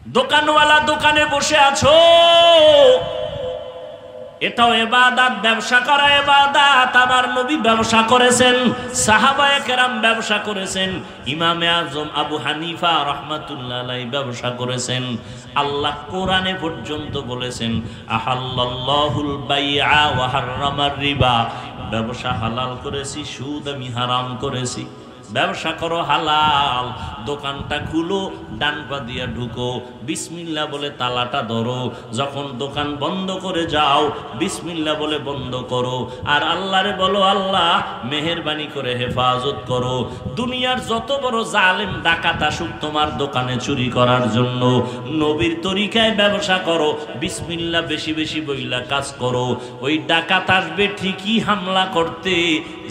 দোকানওয়ালা দোকানে বসে আছো, এটাও ইবাদত। ব্যবসা করা ইবাদত। আমার নবী ব্যবসা করেছেন, সাহাবায়ে কেরাম ব্যবসা করেছেন, ইমামে আজম আবু হানিফা রাহমাতুল্লাহ আলাইহি ব্যবসা করেছেন। আল্লাহ কোরআনে পর্যন্ত বলেছেন আহাল্লাল্লাহুল বাইআ ওয়া হাররামার রিবা, ব্যবসা হালাল করেছি, সুদ আমি হারাম করেছি। ব্যবসা করো হালাল, দোকানটা খুলো, ডান পা দিয়া ঢুকো, বিসমিল্লাহ বলে তালাটা ধরো, যখন দোকান বন্ধ করে যাও বিসমিল্লাহ বলে বন্ধ করো, আর আল্লাহরে বলো আল্লাহ মেহেরবানি করে হেফাজত করো। দুনিয়ার যত বড় জালেম ডাকাত আসুক তোমার দোকানে চুরি করার জন্য, নবীর তরিকায় ব্যবসা করো, বিসমিল্লাহ বেশি বেশি বইলা কাজ করো। ওই ডাকাত আসবে ঠিকই হামলা করতে,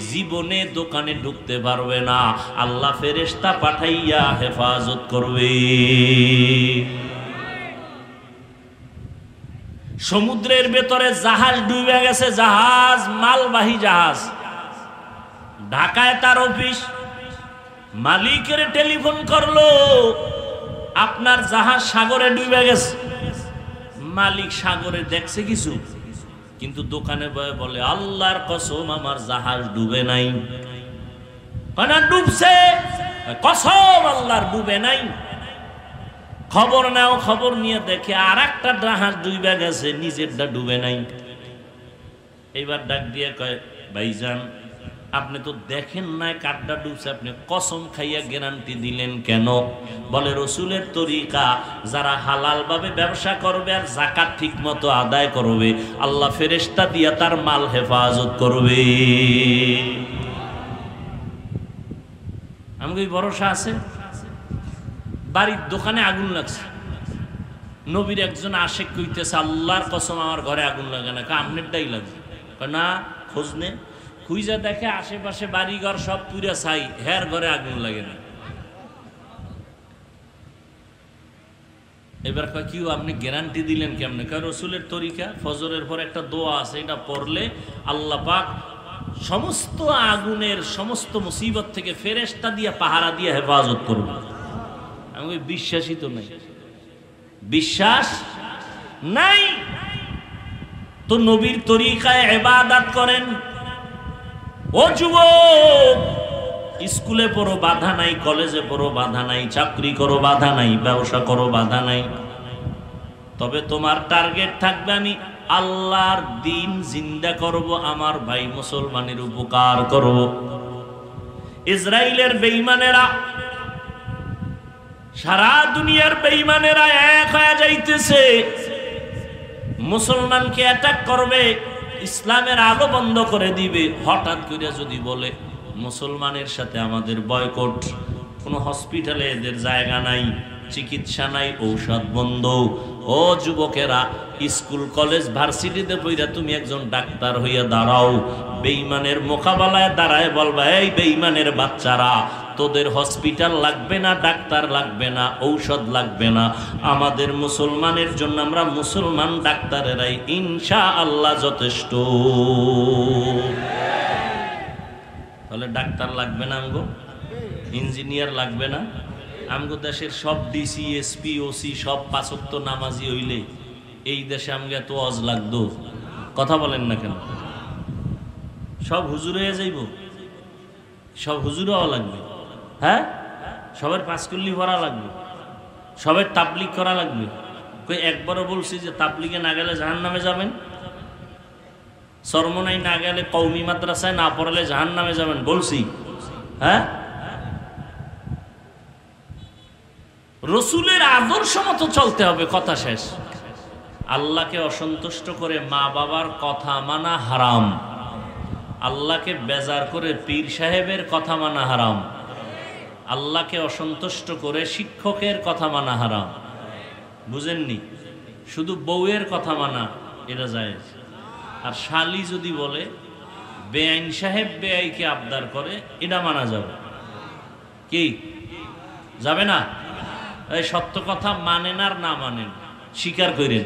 জীবনে দোকানে ঢুকতে পারবে না, আল্লাহ ফেরেশতা পাঠাইয়া হেফাজত করবে। সমুদ্রের ভেতরে জাহাজ ডুবে গেছে, জাহাজ মালবাহী জাহাজ, ঢাকায় তার অফিস, মালিকের টেলিফোন করলো আপনার জাহাজ সাগরে ডুবে গেছে। মালিক সাগরে দেখছে কিছু, কিন্তু দোকানে বলে আল্লাহর কসম আমার জাহাজ ডুবে নাই। কানা ডুবছে, কসম আল্লাহর ডুবে নাই। খবর নাও, খবর নিয়ে দেখে আর একটা জাহাজ ডুবে গেছে, নিজেরটা ডুবে নাই। এইবার ডাক দিয়ে কয় ভাইজান আপনি তো দেখেন নাই কারটা ডুবছে, আপনি কসম খাইয়া গ্যারান্টি দিলেন কেন? বলে রসুলের তরিকা, যারা হালাল ভাবে ব্যবসা করবে আর যাকাত ঠিক মতো আদায় করবে, আল্লাহ ফেরেশতা দিয়া তার মাল হেফাজত করবে। আমাকে ভরসা আছে। বাড়ির দোকানে আগুন লাগছে, নবীর একজন আশেক কইতেছে আল্লাহর কসম আমার ঘরে আগুন লাগে না, আমনেরটাই লাগে না। খোঁজ নে, খুঁজা দেখে আশেপাশে বাড়িঘর সব পুরা ছাই, হের ঘরে আগুন লাগে না। এবার কয় কি আপনি গ্যারান্টি দিলেন কেমনে? কয় রসুলের তরিকা, ফজরের পর একটা দোয়া আছে, এটা পড়লে আল্লাহ পাক সমস্ত আগুনের সমস্ত মুসিবত থেকে ফেরেশতা দিয়া পাহারা দিয়ে হেফাজত করবে। আমি বিশ্বাসই তো নাই, বিশ্বাস নাই তো নবীর তরিকায় ইবাদত করেন। ও যুবক, স্কুলে পড়ো বাধা নাই, কলেজে পড়ো বাধা নাই, চাকরি করো বাধা নাই, ব্যবসা করো বাধা নাই, তবে তোমার টার্গেট থাকবে আমি আল্লাহর দিন জিন্দা করব, আমার ভাই মুসলমানের উপকার করব। ইসরায়েলের বেঈমানেরা, সারা দুনিয়ার বেঈমানেরা এক হয়ে যাইতেছে, মুসলমানকে অ্যাটাক করবে, ইসলামের আলো বন্ধ করে দিবে। হঠাৎ করে যদি বলে মুসলমানের সাথে আমাদের বয়কট, কোনো হসপিটালে এদের জায়গা নাই, চিকিৎসা নাই, ঔষধ বন্ধ। ও যুবকেরা, স্কুল কলেজ ভার্সিটিতে পড়া তুমি একজন ডাক্তার হইয়া দাঁড়াও, বেঈমানের মোকাবেলায় দাঁড়ায় বলবা এই বেঈমানের বাচ্চারা, তোদের হসপিটাল লাগবে না, ডাক্তার লাগবে না, ঔষধ লাগবে না, আমাদের মুসলমানের জন্য আমরা মুসলমান ডাক্তারেরাই ইনশাআল্লাহ যথেষ্ট। তাহলে ডাক্তার লাগবে না আমগো, ইঞ্জিনিয়ার লাগবে না। আমগো দেশের সব ডিসি এসপি ওসি সব পাঁচ ওয়াক্ত নামাজি হইলে এই দেশে আমগে এত ওয়াজ লাগতো? কথা বলেন না কেন? সব হুজুর হয়ে যাইব, সব হুজুর হওয়া লাগবে। হ্যাঁ, সবার পাঁচকুল্লি ভরা লাগবে, সবার তাবলিগ করা লাগবে। কই একবারও বলছি যে তাবলিগে না গেলে জাহান্নামে যাবেন? সরমনাই না গেলে, কওমি মাদ্রাসায় না পড়ালে জাহান্নামে যাবেন বলছি? হ্যাঁ, রসুলের আদর্শ মতো চলতে হবে, কথা শেষ। আল্লাহকে অসন্তুষ্ট করে মা বাবার কথা মানা হারাম, আল্লাহকে বেজার করে পীর সাহেবের কথা মানা হারাম, আল্লাহকে অসন্তুষ্ট করে শিক্ষকের কথা মানা হারাম। বুঝেননি? শুধু বউয়ের কথা মানা এটা জায়েজ। আর শালি যদি বলে বেআইন সাহেব বেআইকে আবদার করে, এটা মানা যাবে কি? যাবে না। এই সত্য কথা মানেন আর না মানেন, স্বীকার করেন।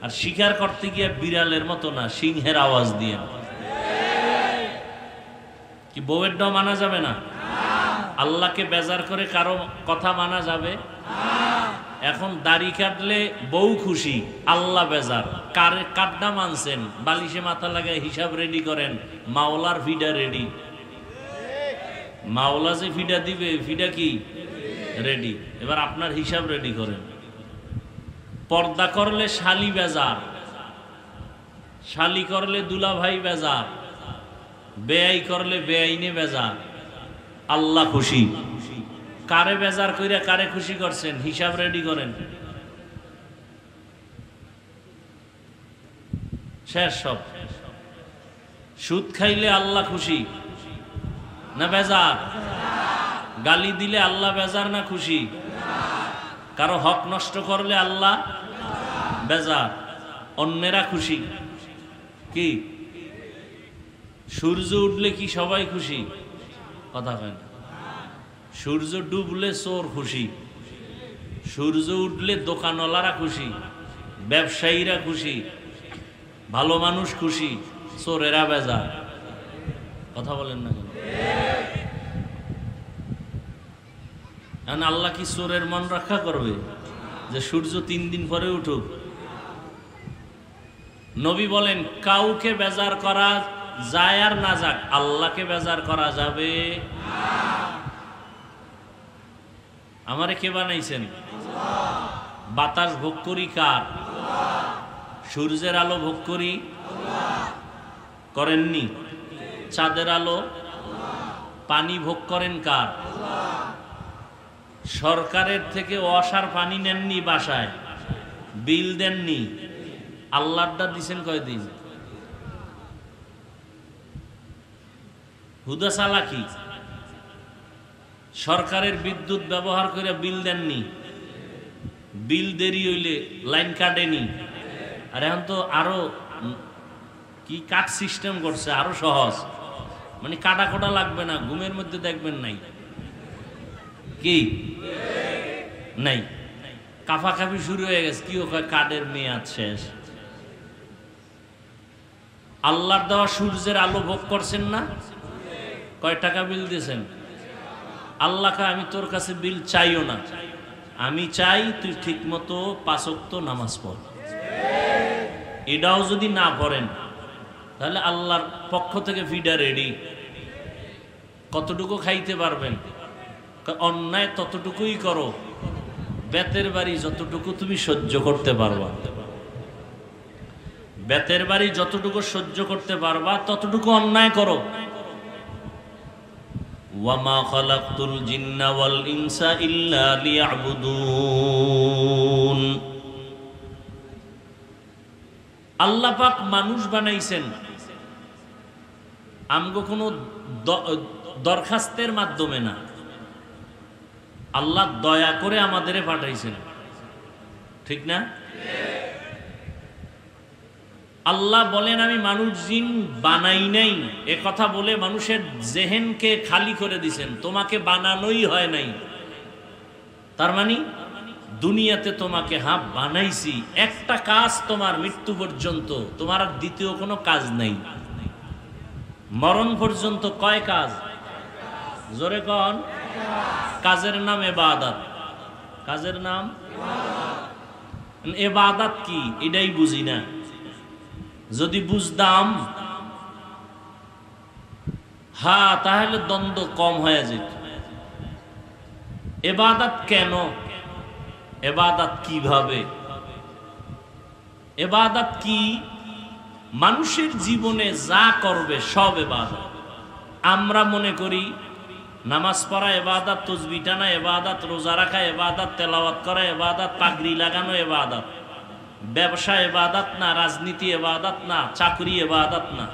আর স্বীকার করতে গিয়ে বিড়ালের মতো না, সিংহের আওয়াজ দিয়ে। কি বউয়েরটাও মানা যাবে না? আল্লাহকে বেজার করে কারো কথা মানা যাবে? এখন দাড়ি কাটলে বউ খুশি, আল্লাহ বেজার। কাটনা মানছেন, বালিশে মাথা লাগায় হিসাব রেডি করেন, মাওলার ফিডা রেডি। মাওলা যে ফিডা দিবে, ফিডা কি রেডি। এবার আপনার হিসাব রেডি করেন। পর্দা করলে শালি বেজার, শালি করলে দুলা ভাই বেজার, বেআই করলে বেআইনে বেজার, আল্লাহ খুশি। কারে বেজার কইরা কারে খুশি করছেন, হিসাব রেডি করেন। শেষ সব। সুদ খাইলে আল্লাহ খুশি না বেজার? গালি দিলে আল্লাহ বেজার না খুশি? কারো হক নষ্ট করলে আল্লাহ বেজার, অন্যেরা খুশি। কি সূর্য উঠলে কি সবাই খুশি? কথা হয় না। সূর্য ডুবলে চোর খুশি, সূর্য উঠলে দোকানওয়ালারা খুশি, ব্যবসায়ীরা খুশি, ভালো মানুষ খুশি, চোরেরা বেজার। কথা বলেন না কেন? আল্লাহ কি চোরের মন রক্ষা করবে যে সূর্য 3 দিন পরে উঠুক? নবী বলেন কাউকে বেজার করা যায় আর না যাক, আল্লাহকে বেজার করা যাবে। আমারে কে বানাইছেন? বাতাস ভোগ করি কার? সূর্যের আলো ভোগ করি করেননি? চাঁদের আলো, পানি ভোগ করেন কার? সরকারের থেকে ওয়াসার পানি নেননি, বাসায় বিল দেননি, আল্লাহটা দিছেন কয়দিন? হুদা চালাকি। সরকারের বিদ্যুৎ ব্যবহার করে বিল দেননি, বিল দেরি হইলে লাইন কাটেনি। আর এখন তো আরো কি কাট সিস্টেম করছে, আরো সহজ, মানে কাটা কোটা লাগবে না, ঘুমের মধ্যে দেখবেন নাই কি নাই, কাফাকাফি শুরু হয়ে গেছে। কি ওখানে কার্ডের মেয়াদ শেষ। আল্লাহর দেওয়া সূর্যের আলো ভোগ করছেন না? কয় টাকা বিল দিয়েছেন? আল্লাহকে আমি তোর কাছে বিল চাইও না, আমি চাই তুই ঠিক মতো 5 ওয়াক্ত নামাজ পড়। এটাও যদি না পড়েন তাহলে আল্লাহর পক্ষ থেকে ফিডা রেডি। কতটুকু খাইতে পারবেন? অন্যায় ততটুকুই করো, বেতের বাড়ি যতটুকু তুমি সহ্য করতে পারবা, বেতের বাড়ি যতটুকু সহ্য করতে পারবা ততটুকু অন্যায় করো। ওয়ামা খালাকতুল জিন্না ওয়াল ইনসা ইল্লা লিয়াবুদুন। আল্লাহ পাক মানুষ বানাইছেন আমগো কোনো দরখাস্তের মাধ্যমে না, আল্লাহ দয়া করে আমাদেরে পাঠাইছেন, ঠিক না? আল্লাহ বলেন আমি মানুষ জিন বানাই নাই, এ কথা বলে মানুষের জেহেনকে খালি করে দিছেন, তোমাকে বানানোই হয় নাই। তার মানে দুনিয়াতে তোমাকে বানাইছি, একটা কাজ তোমার মৃত্যু পর্যন্ত, তোমার আর দ্বিতীয় কোনো কাজ নাই। মরণ পর্যন্ত কয় কাজ? জোরে কন। কাজের নাম ইবাদত। কাজের নাম ইবাদত। কি এটাই বুঝি না। যদি বুঝতাম তাহলে দ্বন্দ্ব কম হয়ে যেত। ইবাদত কেন? ইবাদত কিভাবে? ইবাদত কি? মানুষের জীবনে যা করবে সব ইবাদত। আমরা মনে করি নামাজ পড়া ইবাদত, তাসবিহ টানা ইবাদত, রোজা রাখা ইবাদত, তেলাওয়াত করা ইবাদত, পাগড়ি লাগানো ইবাদত। ব্যবসা ইবাদত না, রাজনীতি ইবাদত না, চাকরি ইবাদত না।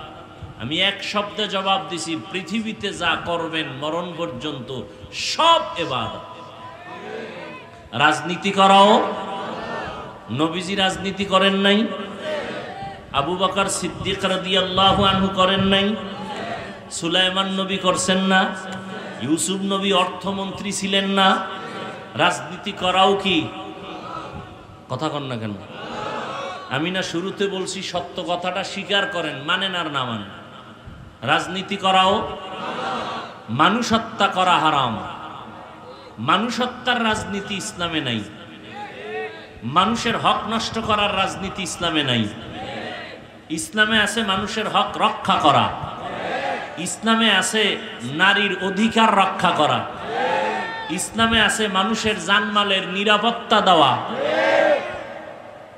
আমি এক শব্দে জবাব দিছি, পৃথিবীতে যা করবেন মরণ পর্যন্ত সব ইবাদত। রাজনীতি করাও, নবীজি রাজনীতি করেন নাই? আবু বকর সিদ্দিক রাদিয়াল্লাহু আনহু করেন নাই? সুলাইমান নবী করছেন না? ইউসুফ নবী অর্থমন্ত্রী ছিলেন না? রাজনীতি করাও কি? কথা কন না কেন? আমি না শুরুতে বলছি সত্য কথাটা স্বীকার করেন, মানেন আর না মানেন। রাজনীতি করাও, মানুষ হত্যা করা হারাম। মানুষ হত্যার রাজনীতি ইসলামে নাই। মানুষের হক নষ্ট করার রাজনীতি ইসলামে নাই। ইসলামে আছে মানুষের হক রক্ষা করা, ইসলামে আছে নারীর অধিকার রক্ষা করা, ইসলামে আছে মানুষের জানমালের নিরাপত্তা দেওয়া।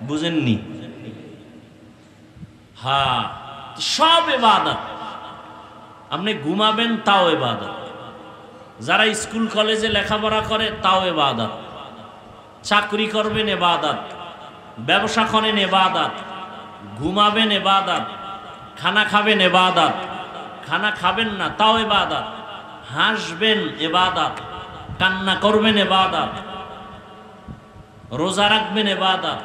বুঝেননি? হ্যাঁ, সব ইবাদত। আপনি ঘুমাবেন তাও ইবাদত, যারা স্কুল কলেজে লেখাপড়া করে তাও ইবাদত, চাকরি করবেন ইবাদত, ব্যবসা করেন ইবাদত, ঘুমাবেন ইবাদত, খানা খাবেন ইবাদত, খানা খাবেন না তাও ইবাদত, হাসবেন ইবাদত, কান্না করবেন ইবাদত, রোজা রাখবেন ইবাদত,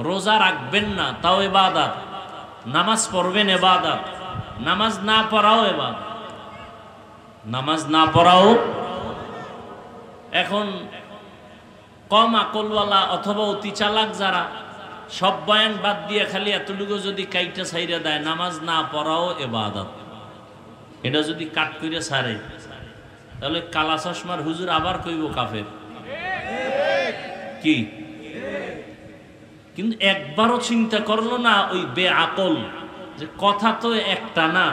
রোজা রাখবেন না তাও ইবাদত, নামাজ পড়বেন ইবাদত, নামাজ না পড়াও ইবাদত, নামাজ না পড়াও। এখন কম আকলওয়ালা অথবা অতি চালাক যারা সব বয়ান বাদ দিয়ে খালি এতটুকু যদি কাইটা ছাইরা দেয়, নামাজ না পড়াও ইবাদত, এটা যদি কাট করে ছাড়ে তাহলে কালা চশমার হুজুর আবার কইব কাফের। কি? কিন্তু একবারও চিন্তা করলো না ওই বেআকল যে কথা তো একটা না,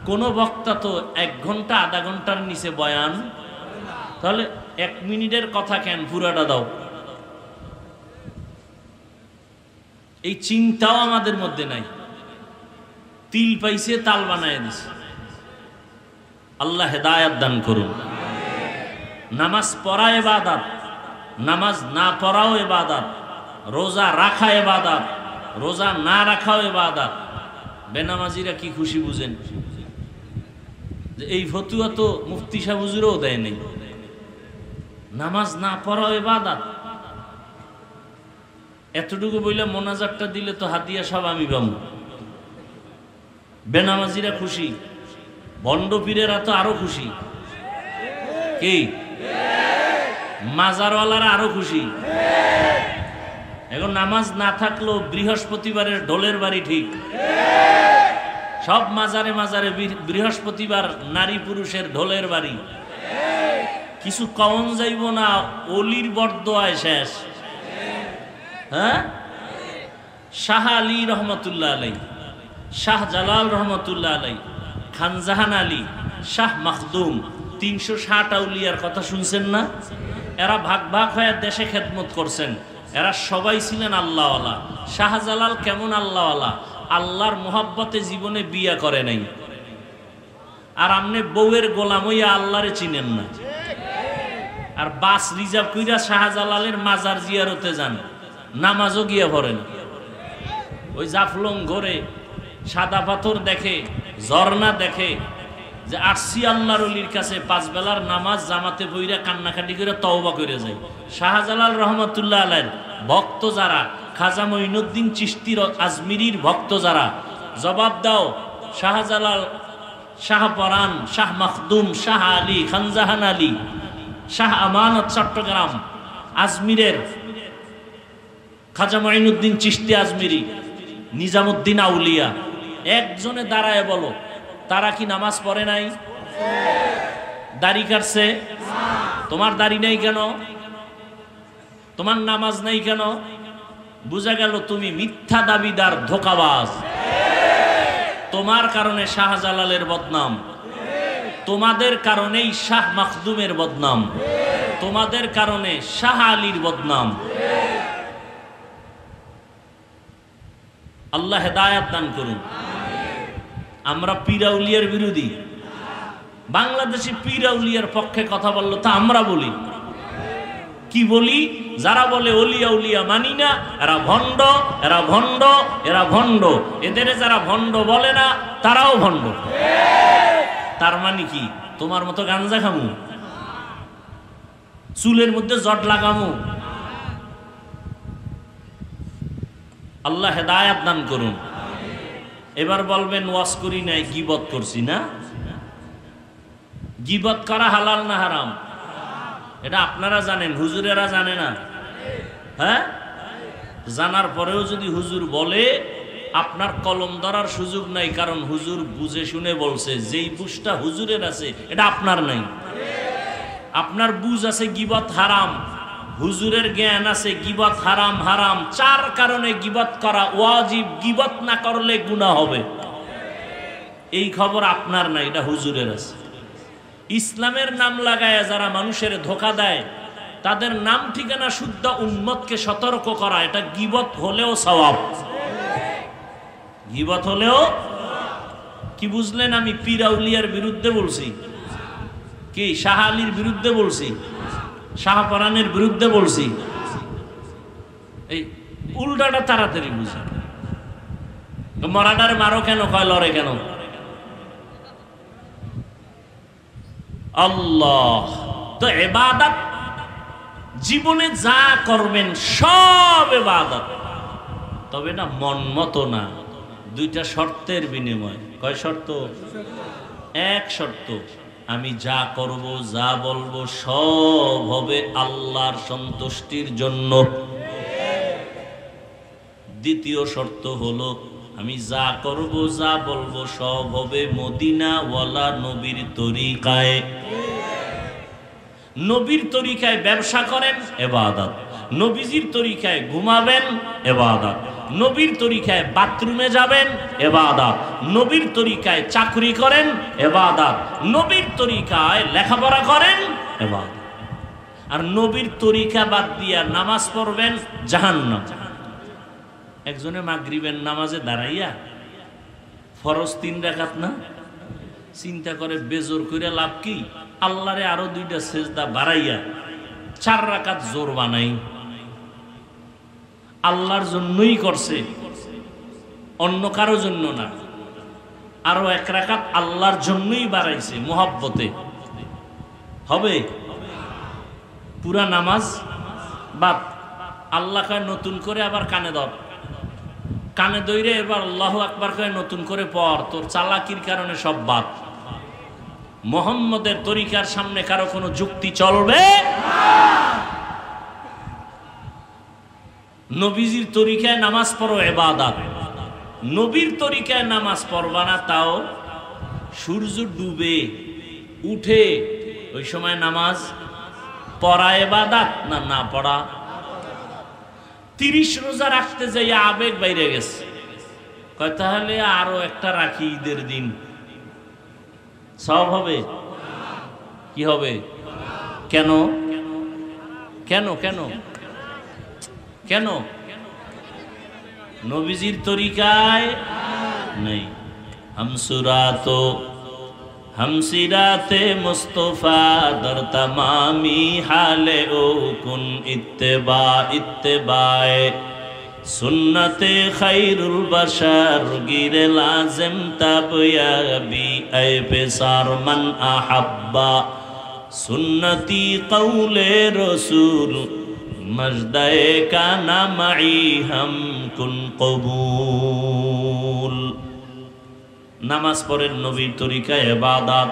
কোন বক্তা তো 1 ঘন্টা আধা ঘন্টার নিচে বয়ান, তাহলে 1 মিনিটের কথা কেন পুরাটা দাও? এই চিন্তাও আমাদের মধ্যে নাই। তিল পাইছে তাল বানায় দিছে। আল্লাহ হেদায়াত দান করুন। নামাজ পড়া ইবাদত, নামাজ না পড়াও ইবাদত, রোজা রাখা ইবাদত, রোজা না রাখাও ইবাদত। বেনামাজিরা কি খুশি বুঝেন যে এই ফতুয়া তো মুফতি সাহেব হুজুরও দেয় নাই, নামাজ না পড়াও ইবাদত। এতটুকু বইলে মোনাজাতটা দিলে তো হাতিয়া সব আমি পাবো। বেনামাজিরা খুশি, ভণ্ড পীরেরা তো আরো খুশি। কি? মাজারওয়ালারা আরো খুশি। এখন নামাজ না থাকলেও বৃহস্পতিবারের ঢোলের বাড়ি ঠিক। সব মাজারে মাজারে বৃহস্পতিবার নারী পুরুষের ঢোলের বাড়ি। কিছু কমন যাইব না, অলির বরদোয়ায় শেষ। হ্যাঁ, শাহ আলী রহমতুল্লাহ আলাই, শাহ জালাল রহমতুল্লাহ আলাই, খানজাহান আলী, শাহ মাখদুম, 360 আউলিয়ার কথা শুনছেন না? এরা ভাগ ভাগ হয়ে দেশে খেদমত করছেন। এরা সবাই ছিলেন আল্লাহওয়ালা। শাহজালাল কেমন আল্লাহওয়ালা? আল্লাহর মোহাব্বতে জীবনে বিয়া করে নাই। আর আপনি বউয়ের গোলাম হইয়া আল্লাহরে চিনেন না। আর বাস রিজার্ভ কইরা শাহজালালের মাজার জিয়ারতে যান, নামাজও গিয়া পড়েন। ওই জাফলং ঘরে সাদা পাথর দেখে, ঝর্ণা দেখে, যে আসছি আল্লাহর ওলির কাছে 5 বেলার নামাজ জামাতে বইরা কান্নাকাটি করে তওবা করে যায়। শাহজালাল রহমতুল্লাহ আলাইহির ভক্ত যারা, খাজা মঈনুদ্দিন চিশতির আজমিরির ভক্ত যারা, জবাব দাও। শাহজালাল, শাহ পরান, শাহ মাখদুম, শাহ আলী, খানজাহান আলী, শাহ আমানত চট্টগ্রাম, আজমিরের খাজা মঈনুদ্দিন চিশতি আজমিরি, নিজামুদ্দিন আউলিয়া, একজনে দাঁড়ায় বলো তারা কি নামাজ পড়ে নাই? দাড়ি কাটছে? তোমার দাড়ি নাই কেন? তোমার নামাজ নাই কেন? বুঝা গেল তুমি মিথ্যা দাবিদার, ধোঁকাবাজ। তোমার কারণে শাহজালালের বদনাম, তোমাদের কারণেই শাহ মাখদুমের বদনাম, তোমাদের কারণে শাহ আলীর বদনাম। আল্লাহ হেদায়াত দান করুন। আমরা পীরাউলিয়ার বিরোধী। বাংলাদেশি পীরাউলিয়ার পক্ষে কথা বললো তা আমরা বলি। কি বলি? যারা বলে ওলিয়া উলিয়া মানি না, এরা ভণ্ড, এরা ভণ্ড, এরা ভণ্ড। এদের যারা ভণ্ড বলে না তারাও ভণ্ড। তার মানে কি? তোমার মতো গাঞ্জা খামু, চুলের মধ্যে জট লাগামু? আল্লাহ হেদায়াত দান করুন। এবার বলবেন ওয়াজ করি নাই, গীবত করছি না? গীবত করা হালাল না হারাম? এটা আপনারা জানেন, হুজুরেরা জানে না। হ্যাঁ, জানার পরেও যদি হুজুর বলে, আপনার কলম ধরার সুযোগ নাই, কারণ হুজুর বুঝে শুনে বলছে। যেই বুঝটা হুজুরের আছে এটা আপনার নাই। আপনার বুঝ আছে গীবত হারাম, হুজুরের জ্ঞান আছে গীবত হারাম, হারাম 4 কারণে গীবত করা ওয়াজিব, গীবত না করলে গুনাহ হবে। এই খবর আপনার না, এটা হুজুরের আছে। ইসলামের নাম লাগায় যারা মানুষের ধোঁকা দেয়, তাদের নাম ঠিকানা শুদ্ধ উম্মতকে সতর্ক করা, এটা গীবত হলেও সওয়াব। গীবত হলেও কি বুঝলেন? আমি পীর আউলিয়ার বিরুদ্ধে বলছি কি? শাহ আলীর বিরুদ্ধে বলছি, শাহপরানের বিরুদ্ধে বলছি? এই উল্টাটা তাড়াতাড়ি বুঝে। মরাডার মারো কেন, কয় লড়ে কেন? আল্লাহ তো ইবাদত, জীবনে যা করবেন সব ইবাদত, তবে না মন মতো না, 2টা শর্তের বিনিময়। কয় শর্ত? এক শর্ত, আমি যা করব যা বলবো সব হবে আল্লাহর সন্তুষ্টির জন্য। দ্বিতীয় শর্ত হলো আমি যা করব যা বলবো সব হবে মদিনাওয়ালা নবীর তরিকায়। নবীর তরিকায় ব্যবসা করেন ইবাদত, নবীজির তরিকায় ঘুমাবেন ইবাদত, নবীর তরিকায় বাথরুমে যাবেন ইবাদত, নবীর তরিকায় চাকরি করেন ইবাদত, নবীর তরিকায় লেখাপড়া করেন ইবাদত। আর নবীর তরিকা বাদ দিয়া নামাজ পড়বেন জাহান্নাম। একজনে মাগরিবের নামাজে দাঁড়াইয়া ফরজ 3 রাকাত না, চিন্তা করে বেজোর করে লাভ কি? আল্লাহরে আরো 2টা সেজদা বাড়াইয়া 4 রাকাত জোর বানাই। আল্লাহর জন্যই করছে, অন্য কারো জন্য না। আরো 1 রাকাত আল্লাহর জন্যই বাড়াইছে মোহাব্বতে। হবে? পুরা নামাজ বাদ। আল্লাহ কয় নতুন করে আবার কানে ধর, কানে দইরে এবার আল্লাহু আকবার কয় নতুন করে পড়, তোর চালাকির কারণে সব বাদ। মুহাম্মদের তরিকার সামনে কারো কোনো যুক্তি চলবে না। নবীজির তরিকায় নামাজ পড়ো ইবাদত, নবীর তরিকায় নামাজ পড়বা না তাও সূর্য ডুবে উঠে ওই সময় নামাজ পড়া ইবাদত না না পড়া? 30 রোজা রাখতে যাই আবেগ বাইরে গেছে, কয় তাহলে আরো একটা রাখি ঈদের দিন, সব হবে? কি হবে? কেন কেন কেন কেন? নবীজির তরিকায় নেই। हमसिराते मुस्तफा दर तमामी हाले ओ कुन इत्तेबाए सुन्नते खैरुल बशर गिरे लाजिम तब याबी ऐ बेसार मन अहब्बा सुन्नती कौले रसूल मजदे का नामई हम कुन कबूल। नामाज पढ़ें नबीर तरिकाय इबादत,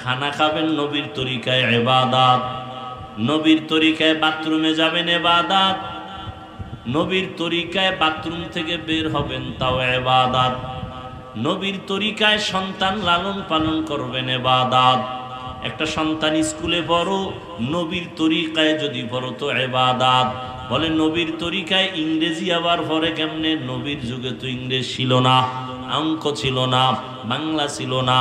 खाना खाबेन नबीर तरिकाय इबादत, नबीर तरिकाय बाथरूमे जाबेन इबादत, नबीर तरिकाय बाथरूम थेके बेर हबेन ताओ इबादत, नबीर तरिकाय सन्तान लालन पालन करबेन इबादत। একটা সন্তান স্কুলে পড়ো নবীর তরিকায় যদি পড়ো তো ইবাদত। বলে নবীর তরিকায় ইংরেজি আবার পড়ে কেমনে? নবীর যুগে তো ইংরেজি ছিল না, অঙ্ক ছিল না, বাংলা ছিল না,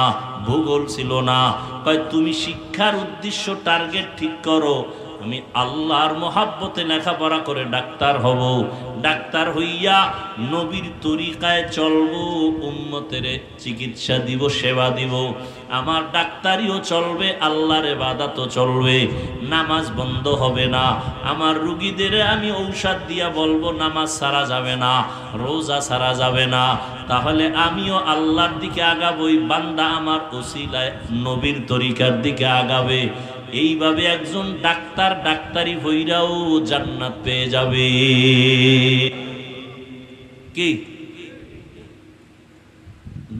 ভূগোল ছিল না। কয় তুমি শিক্ষার উদ্দেশ্য টার্গেট ঠিক করো, আমি আল্লাহর মহাব্বতে লেখাপড়া করে ডাক্তার হব, ডাক্তার হইয়া নবীর তরিকায় চলবো, উম্মতের চিকিৎসা দিব, সেবা দিব। আমার ডাক্তারিও চলবে, আল্লাহর ইবাদতও চলবে, নামাজ বন্ধ হবে না। আমার রোগীদের আমি ঔষধ দিয়া বলবো নামাজ ছাড়া যাবে না, রোজা ছাড়া যাবে না। তাহলে আমিও আল্লাহর দিকে আগাবই, বান্দা আমার ওসিলায় নবীর তরিকার দিকে আগাবে। এইভাবে একজন ডাক্তার ডাক্তারি হইরাও জান্নাত পেয়ে যাবে। কি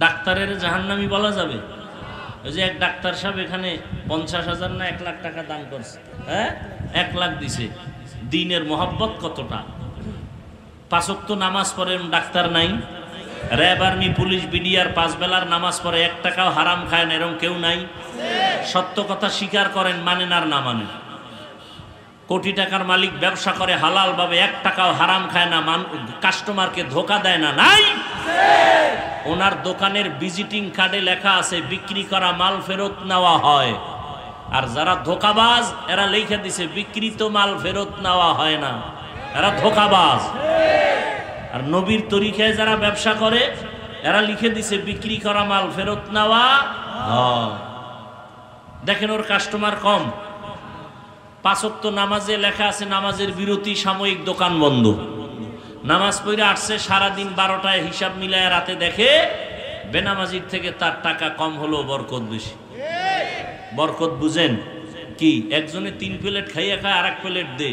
ডাক্তারের জাহান্নামী বলা যাবে? ওই যে এক ডাক্তার সাহেব এখানে 50,000 না 1 লাখ টাকা দান করছে, হ্যাঁ 1 লাখ দিছে। দিনের মোহাব্বত কতটা! 5 ওয়াক্ত নামাজ পড়েন, ডাক্তার নাই। র্যাব, আর্মি, পুলিশ, বিডিআর 5 বেলার নামাজ পড়ে, 1 টাকাও হারাম খায় না, এরকম কেউ নাই? সত্য কথা স্বীকার করেন, মানেন আর না মানেন? কোটি টাকার মালিক, ব্যবসা করে হালাল ভাবে, 1 টাকাও হারাম খায় না, কাস্টমারকে ধোকা দেয় না, নাই? ওনার দোকানের ভিজিটিং কার্ডে লেখা আছে বিক্রি করা মাল ফেরত নেওয়া হয়। আর যারা ধোকাবাজ এরা লিখে দিছে বিক্রিত মাল ফেরত নেওয়া হয় না, এরা ধোকাবাজ। আর নবীর তরিকায় যারা ব্যবসা করে এরা লিখে দিছে বিক্রি করা মাল ফেরত নেওয়া হয়। দেখেন ওর কাস্টমার কম। 5 ওয়াক্ত নামাজে লেখা আছে নামাজের বিরতি, সাময়িক দোকান বন্ধ। নামাজ পড়ে আসছে সারাদিন 12টায়, হিসাব মিলায় রাতে দেখে বেনামাজির থেকে তার টাকা কম হলো, বরকত বেশি। বরকত বুঝেন কি? একজনে 3 প্লেট খাইয়া খায়, আর 1 প্লেট দে।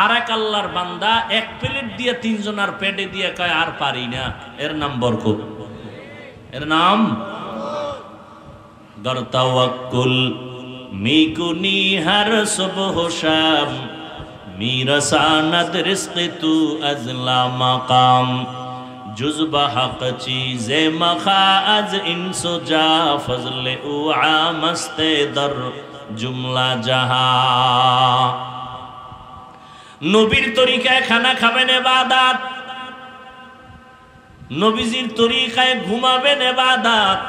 আর এক আল্লাহর বান্দা 1 প্লেট দিয়ে 3 জনের পেটে দিয়ে কয় আর পারি না, এর নাম বরকত, এর নাম দরতাওয়াক্কুল। মিকুনি হর সুবহ শাম, মিরসানাদ রিজক তু আজলা মাকাম, जुज़्ब हक़ चीज़े मखा अज इंसो जा फजले उआ मस्ते दर जुमला जहा। नबीर तरीकाय खाना खाबेन इबादत, नबीजिर तरीकाय घुमाबेन इबादत।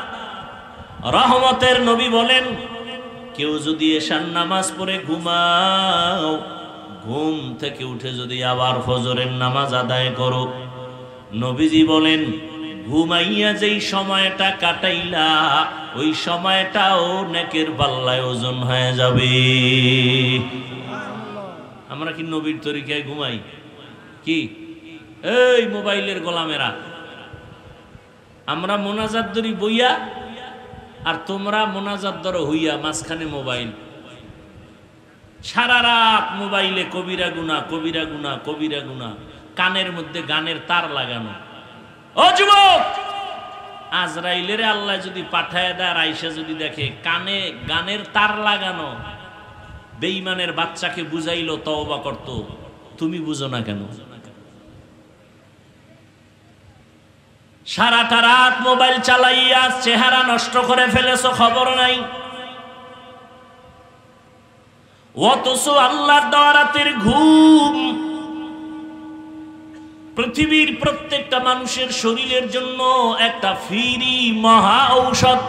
रहमतेर नबी बोलेन केउ जदि एशार नामाज पढ़े घुमाओ, घुम थेके उठे जदि आबार फजरेर नामाज आदाय करो, नबीजी बोलेन घुमाइया जेई সময়টা কাটাইলা ওই সময়টাও নেকের পাল্লায় ওজন হয়ে যাবে। আমরা কি নবীর তরিকায় ঘুমাই? কি এই মোবাইলের গোলামেরা, আমরা মোনাজাত ধরি বইয়া, আর তোমরা মোনাজাত ধরো হইয়া, মাঝখানে মোবাইল। সারা রাত মোবাইলে কবিরা গুনাহ, কবিরা গুনাহ, কবিরা গুনাহ। কানের মধ্যে গানের তার লাগানো। ও যুবক, আজরাইলের আল্লাহ যদি পাঠায় দেয়, আয়েশা যদি দেখে কানে গানের তার লাগানো, বেঈমানের বাচ্চাকে বুঝাইলো তওবা করত, তুমি বুঝো না কেন? সারাটা রাত মোবাইল চালাইয়া চেহারা নষ্ট করে ফেলেছো, খবর নাই। অথচ আল্লাহর দেওয়া রাতের ঘুম পৃথিবীর প্রত্যেকটা মানুষের শরীরের জন্য একটা ফ্রি মহা ঔষধ।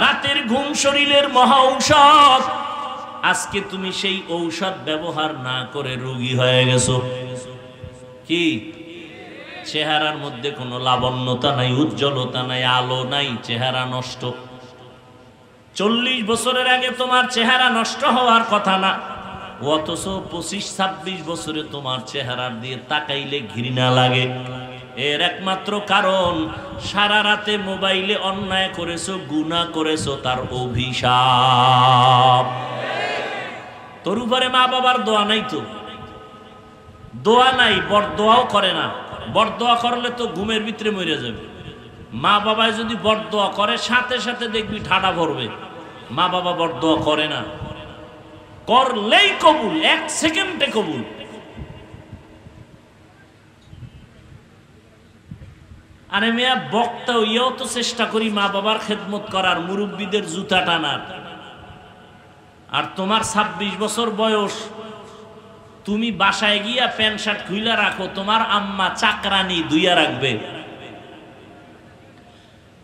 রাতের ঘুম শরীরের মহা ঔষধ। আজকে তুমি সেই ঔষধ ব্যবহার না করে রোগী হয়ে গেছো। কি? চেহারার মধ্যে কোনো লাবণ্যতা নাই, উজ্জ্বলতা নাই, আলো নাই, চেহারা নষ্ট। 40 বছরের আগে তোমার চেহারা নষ্ট হওয়ার কথা না, অথচ 25-26 বছরে তোমার চেহারার দিয়ে তাকাইলে ঘৃণা লাগে। এর একমাত্র কারণ সারা রাতে মোবাইলে অন্যায় করেছো, গুনাহ করেছো, তার অভিশাপ। তোর উপরে মা বাবার দোয়া নাই তো? দোয়া নাই, বরদোয়াও করে না। বরদোয়া করলে তো ঘুমের ভিতরে মরে যাবে। মা বাবায় যদি বরদোয়া করে সাথে সাথে দেখবি ঠাডা ভরবে। মা বাবা বরদোয়া করে না, করলেই কবুল, 1 সেকেন্ডে কবুল। আরে মেয়া, বক্তা হইয়াও তো চেষ্টা করি মা বাবার খেদমত করার, মুরব্বীদের জুতা টানার। আর তোমার 26 বছর বয়স, তুমি বাসায় গিয়া প্যান্ট শার্ট খুইলা রাখো, তোমার আম্মা চাকরানি ধুইয়া রাখবে।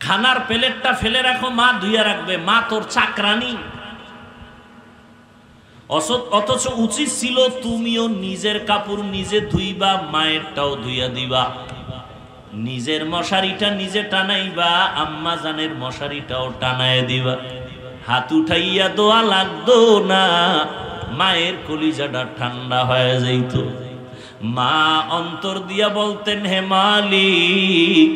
খানার প্লেটটা ফেলে রাখো, মা ধুইয়া রাখবে। মা তোর চাকরানি। অথচ উচিত ছিল তুমিও নিজের কাপড় নিজে ধুইবা, মায়েরটাও ধুইয়া দিবা। নিজের মশারিটা নিজে টানাইবা, আম্মা জানের মশারিটাও টানায় দিবা। হাত উঠাইয়া দোয়া লাগতো না, মায়ের কলিজাটা ঠান্ডা হয়ে যাইত। মা অন্তর দিয়া বলতেন, হে মালিক,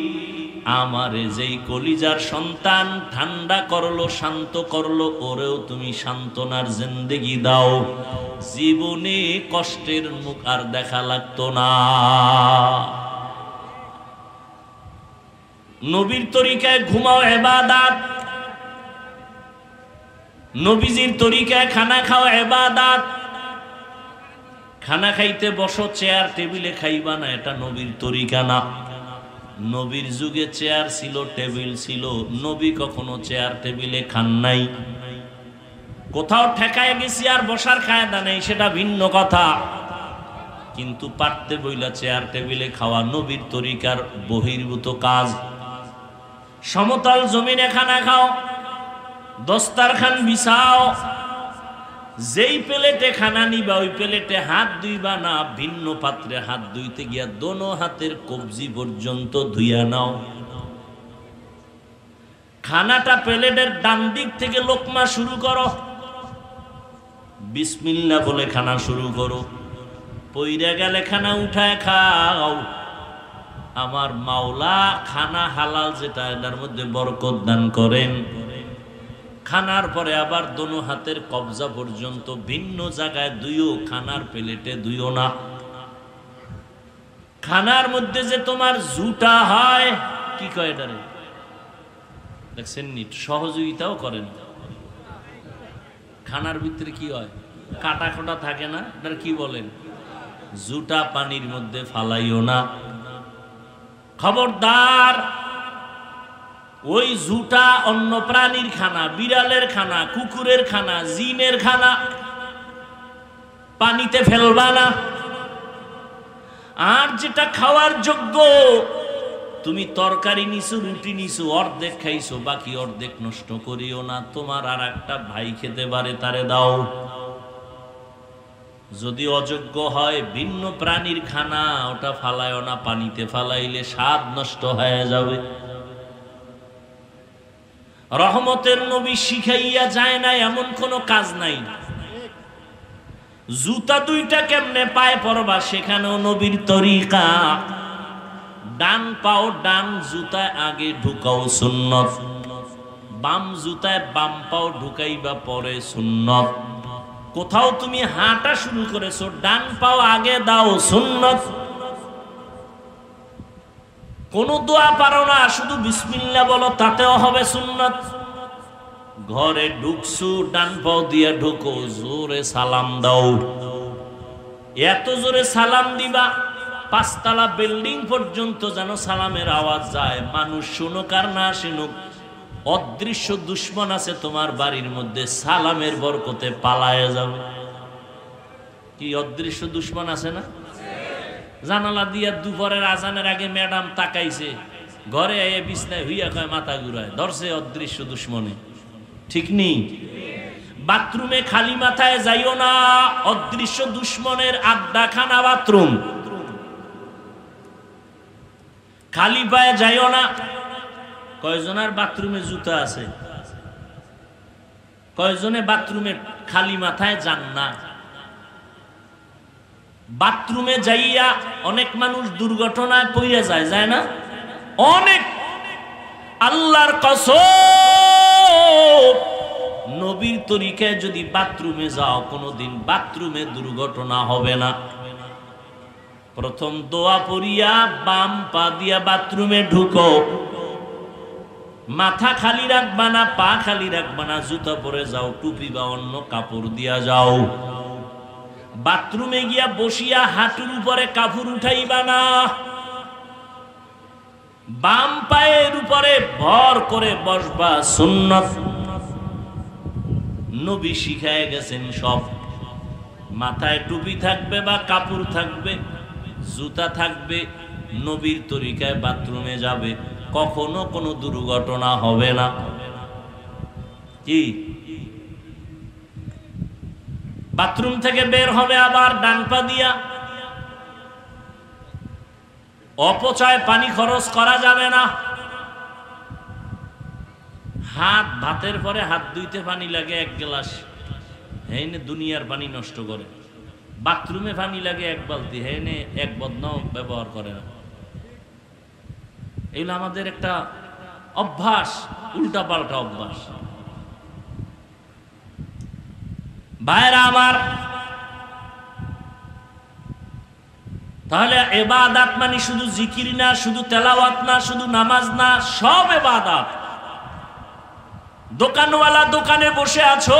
আমারে যেই কলিজার সন্তান ঠান্ডা করলো, শান্ত করলো, ওরেও তুমি সান্ত্বনার জিন্দেগি দাও, জীবনে কষ্টের মুখ আর দেখা লাগতো না। নবীর তরিকায় ঘুমাও ইবাদত, নবীজির তরিকায় খানা খাও ইবাদত। খানা খাইতে বসো, চেয়ার টেবিলে খাইবা না, এটা নবীর তরিকা না। নবীর যুগে চেয়ার ছিল, টেবিল ছিল, নবী কখনো চেয়ার টেবিলে খান নাই। কোথাও ঠেকায় গেছি আর বসার কায়দা নেই, সেটা ভিন্ন কথা। কিন্তু পারতে বইলা চেয়ার টেবিলে খাওয়া নবীর তরিকার বহির্ভূত কাজ। সমতল জমিনে খানা খাও, দস্তারখান বিছাও, যেই প্লেটে খানা নিবা ওই প্লেটে হাত ধুইবা না, ভিন্ন পাত্রে হাত ধুইতে গিয়া দোনো হাতের কবজি পর্যন্ত ধুইয়া নাও। খানাটা প্লেটের ডান দিক থেকে লোকমা শুরু করো, বিসমিল্লাহ বলে খানা শুরু করো। পইরা গেলে খানা উঠায় খাও। আমার মাওলা খানা হালাল যেটা, এটার মধ্যে বরকত দান করেন। খানার পরে আবার দোনো হাতের কবজা পর্যন্ত ভিন্ন জায়গায় দুইও, খানার প্লেটে দুইও না। খানার মধ্যে যে তোমার জুটা হয়, কি কয় এটারে দেখছেন নি, সহযোগিতাও করেন। খানার ভিতরে কি হয়, কাটা খোটা থাকে না, এটার কি বলেন, জুটা পানির মধ্যে ফালাইও না। খবরদার, ওই জুটা অন্য প্রাণীর খানা, বিড়ালের খানা, কুকুরের খানা, জিনের খানা, পানিতে ফেলবা না। আর যেটা খাওয়ার যোগ্য, তুমি তরকারি নিছো, রুটি নিছো, অর্ধেক খাইছো, বাকি অর্ধেক নষ্ট করিও না। তোমার আর একটা ভাই খেতে পারে, তারে দাও। যদি অযোগ্য হয় ভিন্ন প্রাণীর খানা, ওটা ফালাইও না, পানিতে ফালাইলে স্বাদ নষ্ট হয়ে যাবে। রহমতের নবী শিখাইয়া যায় না এমন কোন কাজ নাই। জুতা দুইটা কেমনে পায়ে পরবা, সেখানেও নবীর তরিকা। ডান পাও ডান জুতায় আগে ঢুকাও, সুন্নত। বাম জুতায় বাম পাও ঢুকাইবা পরে, সুন্নত। কোথাও তুমি হাঁটা শুরু করেছো, ডান পাও আগে দাও, সুন্নত। কোন দোয়া পারো না, শুধু বিসমিল্লাহ বলো, তাতেও হবে সুন্নত। ঘরে ঢুকছো, ডান পাও দিয়ে ঢুকো, জোরে সালাম দাও। এত জোরে সালাম দিবা, 5 তলা বিল্ডিং পর্যন্ত যেন সালামের আওয়াজ যায়। মানুষ শুনুক আর না শুনুক, অদৃশ্য দুশ্মন আছে তোমার বাড়ির মধ্যে, সালামের বরকতে পালায় যাবে। কি অদৃশ্য দুশ্মন আছে না? জানালা দিয়া দুপুরের আজানের আগে ম্যাডাম তাকাইছে, ঘরে আইয়ে বিছনায় হইয়া কয় মাথা ঘুরায়, ধরছে অদৃশ্য দুশ্মনে। ঠিক নেই? বাথরুমে খালি মাথায় যাইও না, অদৃশ্য দুশ্মনের আড্ডাখানা বাথরুম। খালি পায়ে যাইও না। কয়জনের বাথরুমে জুতা আছে? কয়জনে বাথরুমে খালি মাথায় যান না? বাথরুমে যাইয়া অনেক মানুষ দুর্ঘটনায় পড়ে যায়, যায় না? অনেক। আল্লাহর কসম, নবীর তরিকায় যদি বাথরুমে যাও, কোনোদিন বাথরুমে দুর্ঘটনা হবে না। প্রথম দোয়া পড়িয়া বাম পা দিয়া বাথরুমে ঢুকো। মাথা খালি রাখবা না, পা খালি রাখবা না, জুতা পরে যাও, টুপি বা অন্য কাপড় দিয়া যাও। বাথরুমে গিয়া বসিয়া হাঁটুর উপরে কাপড় উঠাইবা না। বাম পায়ের উপরে ভর করে বসবা, সুন্নাত। নবী শিখায় গেছেন সব। মাথায় টুপি থাকবে বা কাপড় থাকবে, জুতা থাকবে, নবীর তরিকায় বাথরুমে যাবে, কখনো কোনো দুর্ঘটনা হবে না। কি? বাথরুম থেকে বের হবে আবার ডান পা দিয়া। অপচয় পানি খরচ করা যাবে না। হাত, ভাতের পরে হাত ধুইতে পানি লাগে 1 গ্লাস, হেনে দুনিয়ার পানি নষ্ট করে। বাথরুমে পানি লাগে 1 বালতি, হেনে 1 বদনাও ব্যবহার করে না। এগুলো আমাদের একটা অভ্যাস, উল্টা পাল্টা অভ্যাস। ভাইরা আমার, তাহলে ইবাদত মানে শুধু জিকির না, শুধু তেলাওয়াত না, শুধু নামাজ না, সব ইবাদত। দোকানওয়ালা দোকানে বসে আছো,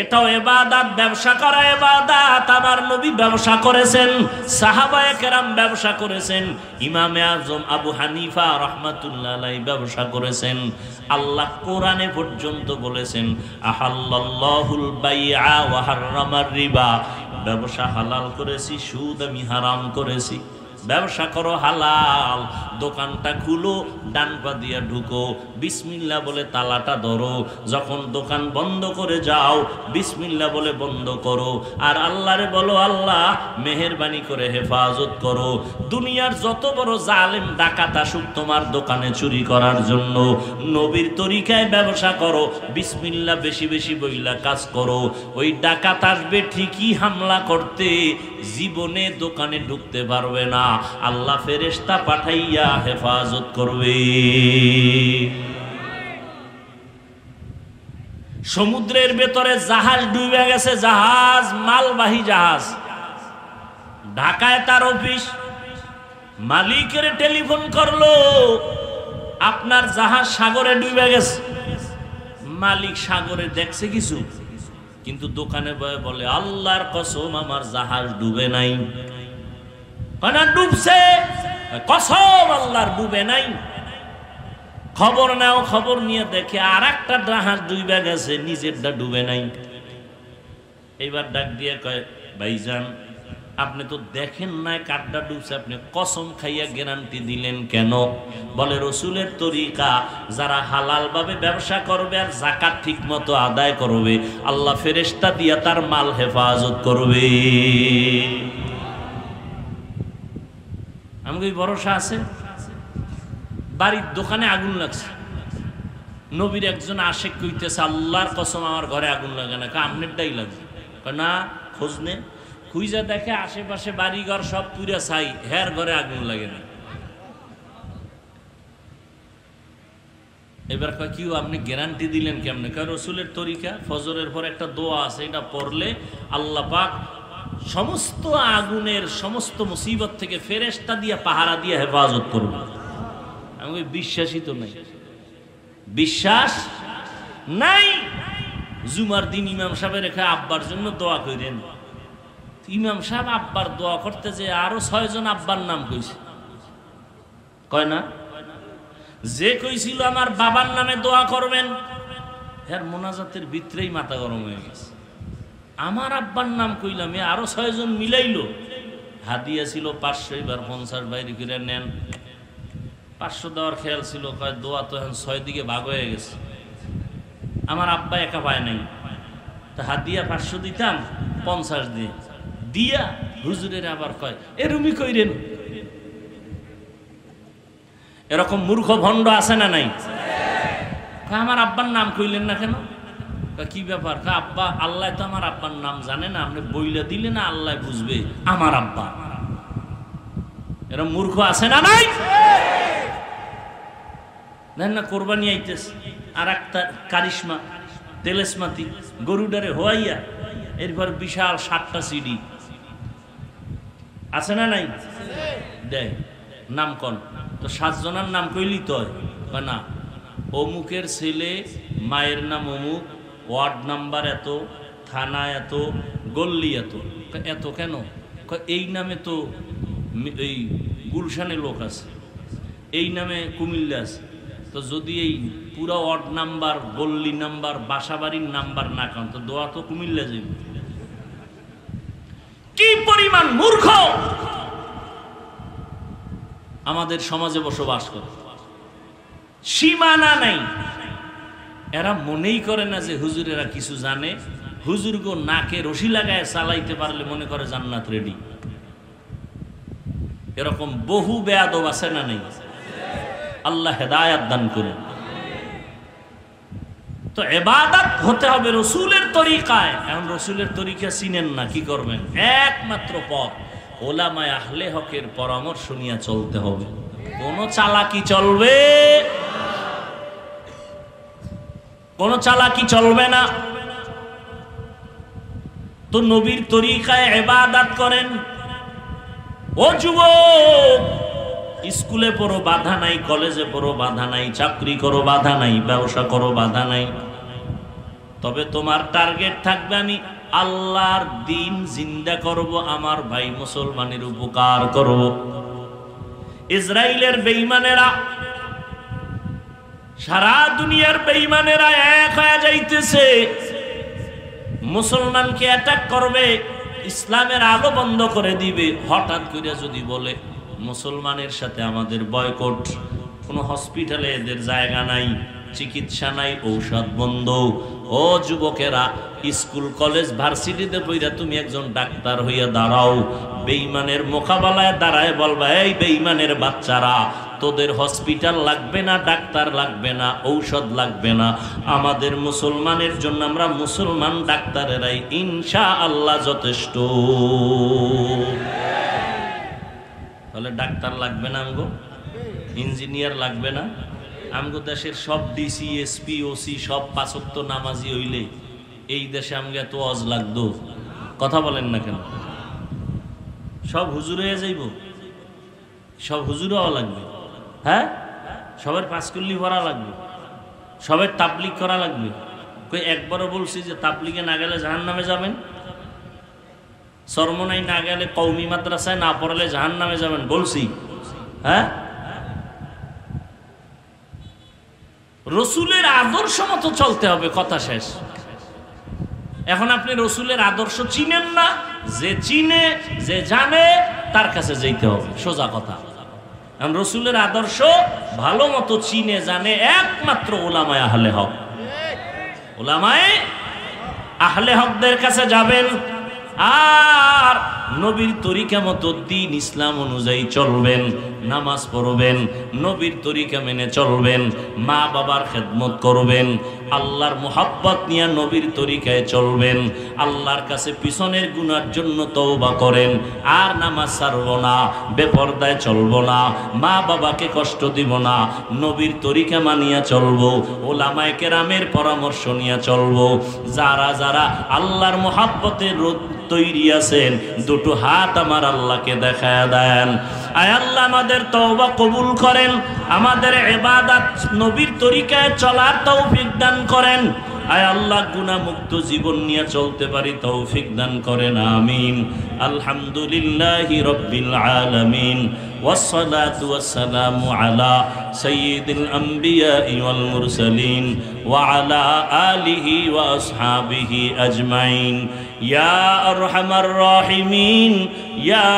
এটাও ইবাদত, ব্যবসা করা ইবাদত। আমার নবী ব্যবসা করেছেন, সাহাবায়ে কেরাম ব্যবসা করেছেন, ইমামে আজম আবু হানিফা রাহমাতুল্লাহ আলাইহি ব্যবসা করেছেন। আল্লাহ কোরআনে পর্যন্ত বলেছেন আহাল্লাল্লাহুল বাইআ ওয়া হাররামার রিবা, ব্যবসা হালাল করেছি, সুদ আমি হারাম করেছি। ব্যবসা করো হালাল, দোকানটা খুলো, ডান পা দিয়া ঢুকো, বিসমিল্লাহ বলে তালাটা ধরো, যখন দোকান বন্ধ করে যাও বিসমিল্লাহ বলে বন্ধ করো, আর আল্লাহরে বলো আল্লাহ মেহেরবানি করে হেফাজত করো। দুনিয়ার যত বড় জালেম ডাকাত আসুক তোমার দোকানে চুরি করার জন্য, নবীর তরিকায় ব্যবসা করো, বিসমিল্লাহ বেশি বেশি বইলা কাজ করো। ওই ডাকাত আসবে ঠিকই হামলা করতে, জীবনে দোকানে ঢুকতে পারবে না, আল্লাহ ফেরেশতা পাঠাইয়া হেফাজত করবে। সমুদ্রের ভেতরে জাহাজ ডুবে গেছে, জাহাজ মালবাহী জাহাজ, ঢাকায় তার অফিস, মালিকের টেলিফোন করলো আপনার জাহাজ সাগরে ডুবে গেছে। মালিক সাগরে দেখছে কিছু, কিন্তু দোকানে বলে আল্লাহর কসম আমার জাহাজ ডুবে নাই। কানা ডুবছে, কসম আল্লাহর ডুবে নাই। খবর নাও, খবর নিয়ে দেখে আর একটা জাহাজ ডুবে গেছে, নিজেরটা ডুবে নাই। এইবার ডাক দিয়ে কয় ভাইজান আপনি তো দেখেন নাই কারটা ডুবছে, আপনি কসম খাইয়া গ্যারান্টি দিলেন কেন? বলে রসুলের তরিকা, যারা হালাল ভাবে ব্যবসা করবে আর যাকাত ঠিক মতো আদায় করবে, আল্লাহ ফেরেশতা দিয়া তার মাল হেফাজত করবে। আমাকে ভরসা আছে। বাড়ির দোকানে আগুন লাগছে, নবীর একজন আশেক কইতেছে আল্লাহর কসম আমার ঘরে আগুন লাগে না, আমনেরটাই লাগবে না। খোঁজ নে, খুঁজা দেখে আশেপাশে বাড়িঘর সব পুরা ছাই, হের ঘরে আগুন লাগে না। এবার কয় কি আপনি গ্যারান্টি দিলেন কেমনে? কয় রসুলের তরিকা, ফজরের পর একটা দোয়া আছে, এটা পড়লে আল্লাহ পাক সমস্ত আগুনের সমস্ত মুসিবত থেকে ফেরেশতা দিয়া পাহারা দিয়ে হেফাজত করবে। আমি বিশ্বাসই তো নাই, বিশ্বাস নাই। জুমার দিন ইমাম সাহেবের রেখে আব্বার জন্য দোয়া করেন। ইমাম সাহেব আব্বার দোয়া করতে যে আরো 6 জন আব্বার নাম কইছে, কয় না? যে কইছিল আমার বাবার নামে দোয়া করবেন, এর মোনাজাতের ভিতরেই মাথা গরম হয়ে গেছে। আমার আব্বার নাম কইলাম, আরো 6 জন মিলাইলো। হাদিয়া ছিল 500, এবার 50 বাইরে করে নেন। 500 দেওয়ার খেয়াল ছিল, কয় দোয়া তো এখন 6 দিকে ভাগ হয়ে গেছে, আমার আব্বা একা পায় নাই, তা হাদিয়া 500 দিতাম, 50 দিয়ে দিয়া হুজুরের আবার কয় এরুমি কইরেন। এরকম মূর্খ ভণ্ড আছে না নাই? আমার আব্বার নাম কইলেন না কেন? কি ব্যাপার? আব্বা, আল্লাহ তো আমার আব্বার নাম জানে না, আপনি বইলা দিলে না আল্লাহ বুঝবে আমার আব্বা। এরকম মূর্খ আছে না নাই? দেন না কোরবানি আইতেছে, আর একটা কারিশমা তেলেসমাতি গরুডারে হওয়াইয়া এরপর বিশাল 7টা সিডি আছে না নাই? দেয় নাম কন তো 7 জনের নাম কইলি তো না, অমুকের ছেলে, মায়ের নাম অমুক, ওয়ার্ড নাম্বার এত, থানা এত, গল্লি এত। এত কেন? এই নামে তো এই গুলশানে লোক আছে, এই নামে কুমিল্লা আছে, তো যদি এই পুরো ওয়ার্ড নাম্বার, গল্লি নাম্বার, বাসাবাড়ির নাম্বার না কান তো দোয়া তো কুমিল্লা যাবে। কি পরিমাণ মূর্খ আমাদের সমাজে বসবাস করে, সীমানা নাই। এরা মনেই করে না যে হুজুরেরা কিছু জানে। হুজুর গো নাকে রশি লাগায় চালাইতে পারলে মনে করে জান্নাত রেডি। এরকম বহু বেয়াদব আছে না নেই? আল্লাহ হেদায়াত দান করুন। তো ইবাদত হতে হবে রসুলের তরিকায়। এখন রসুলের তরিকা চিনেন না, কি করবেন? একমাত্র পথ ওলামায়ে আহলে হকের পরামর্শ নিয়ে চলতে হবে। কোন চালাকি চলবে, কোন চালাকি চলবে না। তো নবীর তরিকায় ইবাদত করেন। ও যুবক, স্কুলে পড়ো বাধা নাই, কলেজে পড়ো বাধা নাই, চাকরি করো বাধা নাই, ব্যবসা করো বাধা নাই, তবে তোমার টার্গেট থাকবে আমি আল্লাহর দিন জিন্দা করব, আমার ভাই মুসলমানের উপকার করব। ইসরায়েলের বেঈমানেরা, সারা দুনিয়ার বেঈমানেরা এক হয়ে যাইতেছে, মুসলমানকে অ্যাটাক করবে, ইসলামের আলো বন্ধ করে দিবে। হঠাৎ করে যদি বলে মুসলমানের সাথে আমাদের বয়কট, কোনো হসপিটালে এদের জায়গা নাই, চিকিৎসা নাই, ঔষধ বন্ধ। ও যুবকেরা, স্কুল কলেজ ভার্সিটিতে পড়া তুমি একজন ডাক্তার হইয়া দাঁড়াও, বেঈমানের মোকাবেলায় দাঁড়ায় বলবা, এই বেঈমানের বাচ্চারা, তোদের হসপিটাল লাগবে না, ডাক্তার লাগবে না, ঔষধ লাগবে না, আমাদের মুসলমানের জন্য আমরা মুসলমান ডাক্তারেরাই ইনশাআল্লাহ যথেষ্ট। তাহলে ডাক্তার লাগবে না আমগো, ইঞ্জিনিয়ার লাগবে না, আমগো দেশের সব ডিসি এসপি ওসি সব পাঁচ ওয়াক্ত নামাজি হইলে এই দেশে আমগে এত ওয়াজ লাগতো? কথা বলেন না কেন? সব হুজুর হয়ে যাইব, সব হুজুর হওয়া লাগবে, হ্যাঁ, সবার পাঁচকুল্লি ভরা লাগবে, সবার তাবলিগ করা লাগবে। কই একবারও বলছি যে তাবলিগে না গেলে জাহান্নামে যাবেন? সরমনাই না গেলে, কওমি মাদ্রাসায় না পড়ালে জাহান্নামে যাবেন বলছি? হ্যাঁ, রসুলের আদর্শ মতো চলতে হবে, কথা শেষ। এখন আপনি রসুলের আদর্শ চিনেন না, যে চিনে যে জানে তার কাছে যেতে হবে, সোজা কথা। রসুলের আদর্শ ভালো মতো চিনে জানে একমাত্র ওলামায়ে আহলে হক। ওলামায়ে আহলে হকদের কাছে যাবেন, আর নবীর তরিকা মতো দ্বীন ইসলাম অনুযায়ী চলবেন, নামাজ পড়বেন, নবীর তরিকা মেনে চলবেন, মা বাবার খেদমত করবেন, আল্লাহর মুহাব্বত নিয়ে নবীর তরিকায় চলবেন, আল্লাহর কাছে পিছনের গুনার জন্য তওবা করেন, আর নামাজ ছাড়ব না, বেপরদায় চলব না, মা বাবাকে কষ্ট দিব না, নবীর তরিকা মানিয়া চলব, ওলামায়ে কেরামের পরামর্শ নিয়ে চলব। যারা যারা আল্লাহর মুহাব্বতের তৈরি আছেন, দুটো হাত আমার আল্লাহকে দেখায়া দেন। আয় আল্লাহ, আমাদের তওবা কবুল করেন, আমাদের ইবাদত নবীর তরিকায় চলার তৌফিক দান করেন। আয় আল্লাহ, গুনাহমুক্ত জীবন নিয়ে চলতে পারি তৌফিক দান করেন, আমিন। আলহামদুলিল্লাহি রাব্বিল আলামিন, والصلاة والسلام على سيد الأنبياء والمرسلين وعلى آله وأصحابه أجمعين يا أرحم الراحمين يا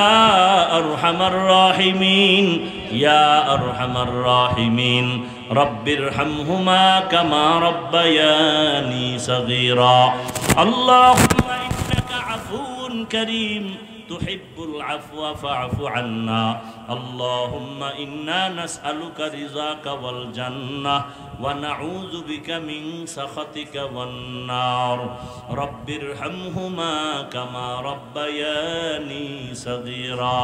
أرحم الراحمين يا أرحم الراحمين رب ارحمهما كما ربياني صغيرا اللهم إنك عفو كريم تحب العفو فاعف عنا اللهم إنا نسألك رضاك والجنة ونعوذ بك من سخطك والنار رب ارحمهما كما ربياني صغيرا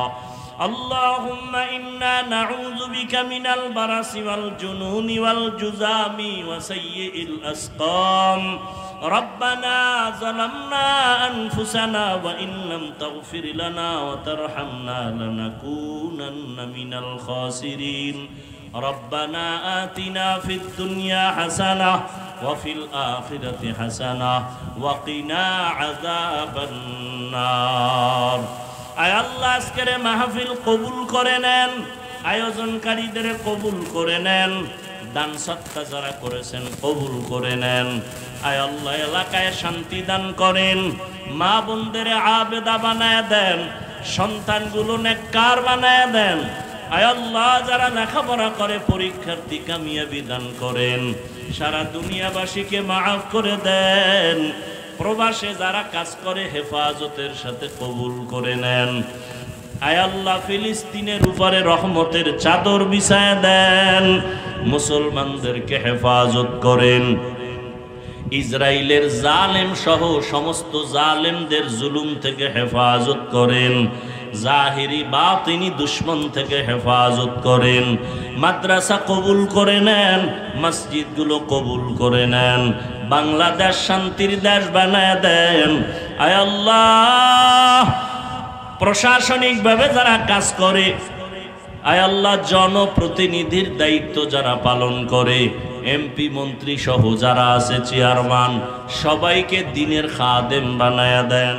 اللهم إنا نعوذ بك من البرص والجنون والجذام وسيء الأسقام ربنا ظلمنا أنفسنا وإن لم تغفر لنا وترحمنا لنكونن من الخاسرين ربنا آتنا في الدنيا حسنة وفي الآخرة حسنة وقنا عذاب النار আয় আল্লাহ, আজকের মাহফিল কবুল করে নেন, আয়োজনকারীদের কবুল করে নেন, দান সৎকা যারা করেছেন কবুল করে নেন। আয় আল্লাহ, এলাকায় শান্তি দান করেন, মা বোনদের আবেদা বানায় দেন, সন্তানগুলো নেককার বানায় দেন। আয় আল্লাহ, যারা লেখাপড়া করে পরীক্ষার্থী কামিয়াবি দান করেন, সারা দুনিয়াবাসীকে মাফ করে দেন। প্রবাসে যারা কাজ করে হেফাজতের সাথে কবুল করে নেন। আয় আল্লাহ, ফিলিস্তিনের উপরে রহমতের চাদর বিছায় দেন, মুসলমানদেরকে হেফাজত করেন। ইসরায়েলের জালেম সহ সমস্ত জালেমদের জুলুম থেকে হেফাজত করেন, জাহিরি বাতিনি দুশ্মন থেকে হেফাজত করেন। মাদ্রাসা কবুল করে নেন, মসজিদগুলো কবুল করে নেন, বাংলাদেশ শান্তির দেশ বানায় দেন। আয় আল্লাহ, প্রশাসনিকভাবে যারা কাজ করে, আয় আল্লাহ, জনপ্রতিনিধির দায়িত্ব যারা পালন করে, এমপি মন্ত্রী সহ যারা আছে চেয়ারম্যান সবাইকে দিনের খাদেম বানায়া দেন।